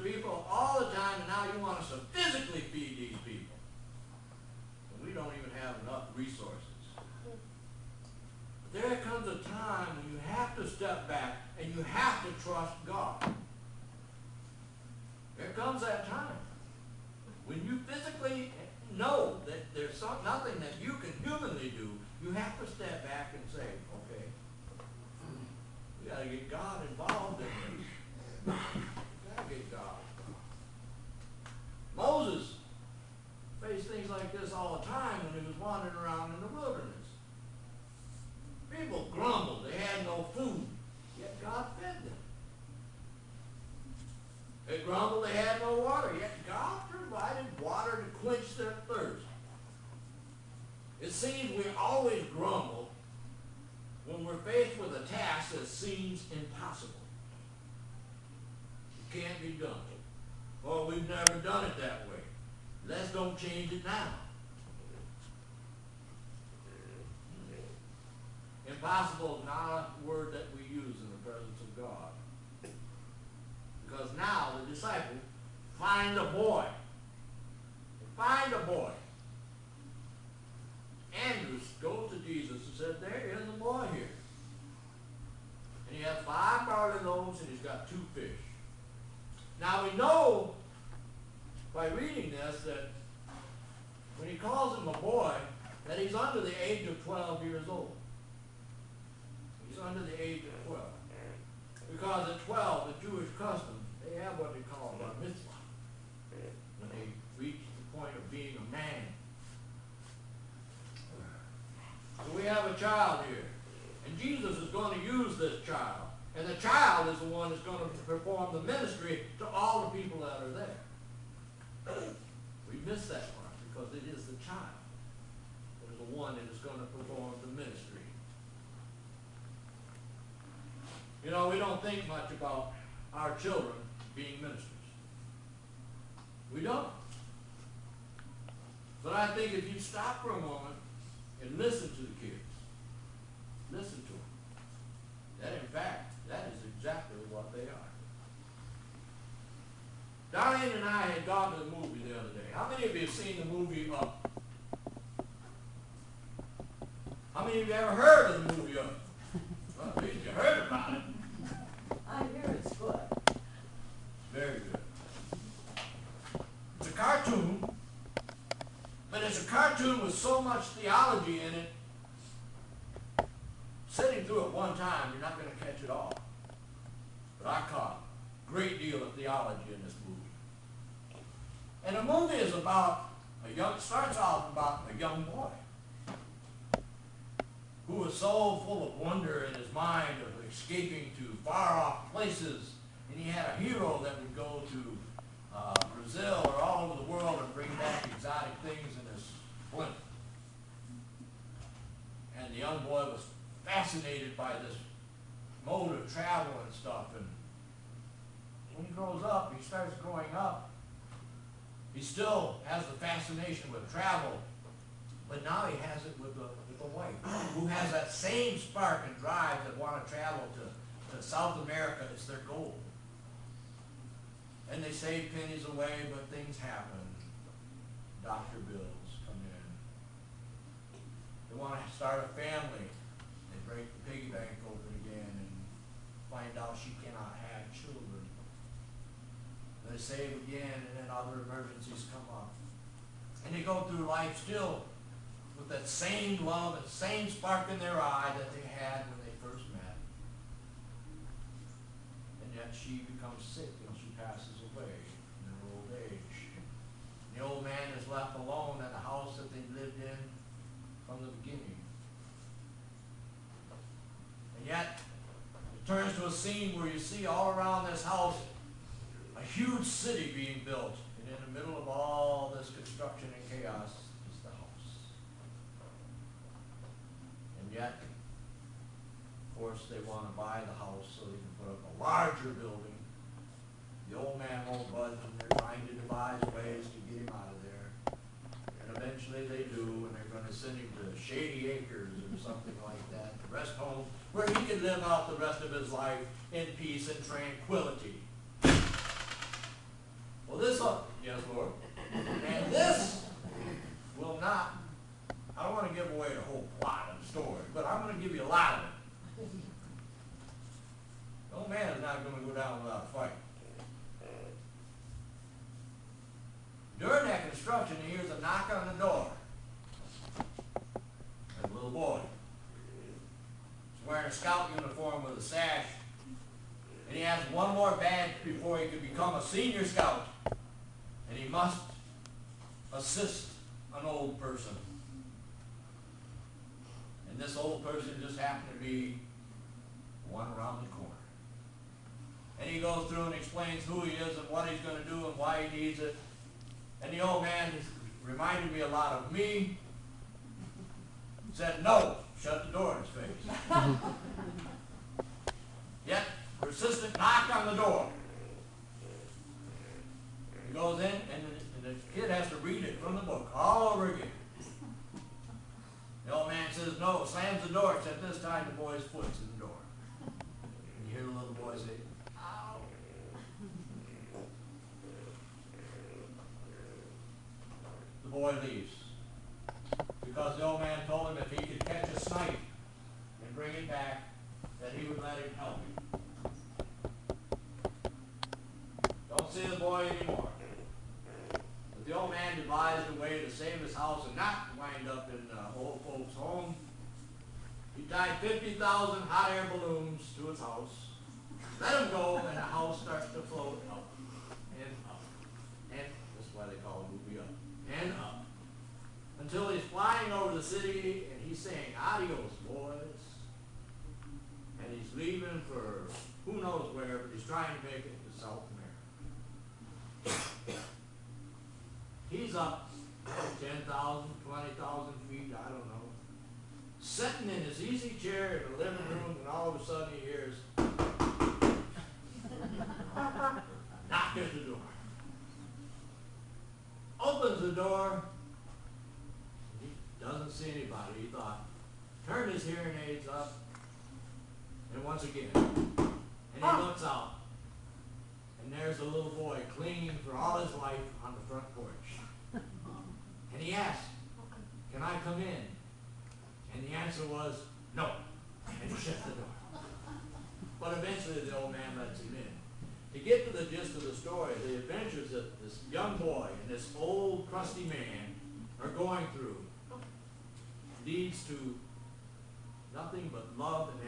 people all the time, and now you want us to physically feed these people. And we don't even have enough resources. But there comes a time when you have to step back and you have to trust God. There comes that time when you physically know that there's nothing that you can humanly do. You have to step back and say, okay, we got to get God involved in this. We got to get God involved. Moses faced things like this all the time when he was wandering around in the wilderness. People grumbled. They had no food, yet God fed them. They grumbled they had no water, yet God provided water to quench their thirst. It seems we always grumble when we're faced with a task that seems impossible. It can't be done. Or we've never done it that way. Let's don't change it now. Impossible is not a word that we use in the presence of God. Because now the disciples find a boy. They find a boy. Andrew goes to Jesus and said, there is a boy here. And he has 5 barley loaves and he's got 2 fish. Now we know by reading this that when he calls him a boy, that he's under the age of 12 years old. He's under the age of 12. Because at 12, the Jewish custom, they have what they call a bar mitzvah. When they reach the point of being a man. So we have a child here. And Jesus is going to use this child. And the child is the one that's going to perform the ministry to all the people that are there. We miss that part because it is the child that is the one that is going to perform the ministry. You know, we don't think much about our children being ministers. We don't. But I think if you stop for a moment and listen to the kids, listen to them, that in fact, that is exactly what they are. Darlene and I had gone to the movie the other day. How many of you have seen the movie Up? How many of you ever heard of the movie Up? Well, at least you heard about it. I hear it's good. Very good. It's a cartoon, but it's a cartoon with so much theology in it. Sitting through it one time, you're not going to catch it all. But I caught a great deal of theology in this movie. And the movie is about starts off about a young boy who was so full of wonder in his mind of escaping to far-off places. And he had a hero that would go to Brazil or all over the world and bring back exotic things in his blimp. And the young boy was fascinated by this mode of travel and stuff. And when he grows up, he starts growing up, he still has the fascination with travel, but now he has it with a wife who has that same spark and drive that want to travel to South America. It's their goal. And they save pennies away, but things happen. Doctor bills come in. They want to start a family. They break the piggy bank open again and find out she cannot have children. They save again, and then other emergencies come up. And they go through life still with that same love and same spark in their eye that they had when they first met. And yet she becomes sick and she passes away in her old age. The old man is left alone in the house that they lived in from the beginning. And yet, it turns to a scene where you see all around this house a huge city being built. And in the middle of all this construction and chaos is the house. And yet, of course, they want to buy the house so they can put up a larger building. The old man won't budge, and they're trying to devise ways to get him out of there. And eventually they do, and they're going to send him to Shady Acres or something like that, the rest home, where he can live out the rest of his life in peace and tranquility. this one, yes, Lord. And this will not, I don't want to give away the whole plot of the story, but I'm going to give you a lot of it. No man is not going to go down without a fight. During that construction, he hears a knock on the door. There's a little boy. He's wearing a scout uniform with a sash. And he has one more badge before he can become a senior scout. And he must assist an old person. And this old person just happened to be one around the corner. And he goes through and explains who he is and what he's going to do and why he needs it. And the old man reminded me a lot of me. Said, no, shut the door in his face. Yet, persistent knock on the door. He goes in, and the kid has to read it from the book all over again. The old man says no, slams the door, except this time the boy's foot's in the door. And you hear the little boy say, ow. The boy leaves. Because the old man told him if he could catch a snipe and bring it back, that he would let him help him. Don't see the boy anymore. But the old man devised a way to save his house and not wind up in old folks' home. He tied 50,000 hot air balloons to his house, let him go, and the house starts to float up and up. And that's why they call it movie up. And up. Until he's flying over the city and he's saying, adios, boys. And he's leaving for who knows where, but he's trying to make it to South America. He's up 10,000, 20,000 feet, I don't know, sitting in his easy chair in the living room, and all of a sudden he hears knock at the door. Opens the door. He doesn't see anybody. He thought, turned his hearing aids up, and once again, and he looks out, and there's a little boy clinging for all his life on the front porch. And he asked, can I come in? And the answer was, no. And he shut the door. But eventually the old man lets him in. To get to the gist of the story, the adventures that this young boy and this old crusty man are going through leads to nothing but love and